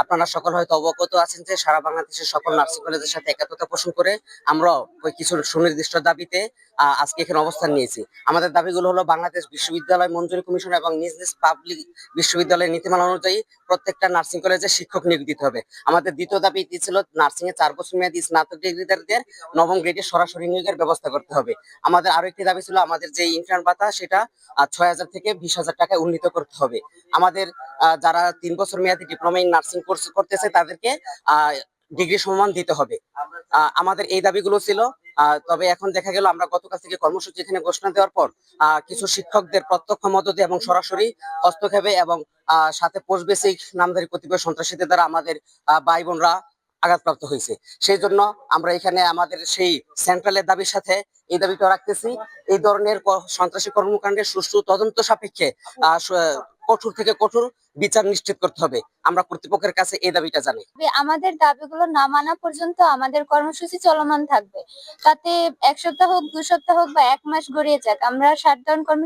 আপনারা সকল হয়তো অবগত আছেন যে সারা বাংলাদেশের সকল নার্সিং কলেজের সাথে একাত্মতা পোষণ করে আমরা ওই কিছু সুনির্দিষ্ট দাবিতে আজকে এখানে অবস্থান নিয়েছি। আমাদের দাবিগুলো হলো বাংলাদেশ বিশ্ববিদ্যালয় মঞ্জুরি কমিশন এবং নিজ নিজ পাবলিক বিশ্ববিদ্যালয়ের নীতিমালা অনুযায়ী প্রত্যেকটা নার্সিং কলেজে শিক্ষক নিয়োগ দিতে হবে। আমাদের দ্বিতীয় দাবি ছিল নার্সিং এ 4 বছর মেয়াদী স্নাতক ডিগ্রিধারীদের নবম গ্রেডে সরাসরি নিয়োগের ব্যবস্থা করতে হবে। আমাদের আরো একটি দাবি ছিল আমাদের যে ইন্টার্ন ভাতা সেটা 6,000 থেকে 20,000 টাকায় উন্নীত করতে হবে। আমাদের যারা 3 বছর মেয়াদী ডিপ্লোমা ইন নার্সিং কোর্স করতেছে তাদেরকে ডিগ্রি সম্মান দিতে হবে। আমাদের এই দাবিগুলো ছিল। তবে এখন দেখা গেল আমরা গতকাল থেকে কর্মসূচি এখানে ঘোষণা দেওয়ার পর কিছু শিক্ষকদের প্রত্যক্ষ মদতে এবং সরাসরি হস্তক্ষেপে এবং সাথে পোস্ট বেসিক নামধারী কতিপয় সন্ত্রাসীদের দ্বারা আমাদের ভাই বোনরা আঘাতপ্রাপ্ত হয়েছে। সেই জন্য আমরা এখানে আমাদের সেই সেন্ট্রালের দাবির সাথে এই দাবিটা রাখতেছি। এই ধরনের সন্ত্রাসী কর্মকাণ্ডের সুষ্ঠু তদন্ত সাপেক্ষে কঠোর থেকে কঠোর বিচার নিশ্চিত করতে হবে। আমরা কর্তৃপক্ষের কাছে এই দাবিটা জানি। আমাদের দাবিগুলো না মানা পর্যন্ত আমাদের কর্মসূচি চলমান থাকবে। তাতে 1 সপ্তাহ হোক, 2 সপ্তাহ হোক বা 1 মাস গড়িয়ে যাক, আমরা শাটডাউন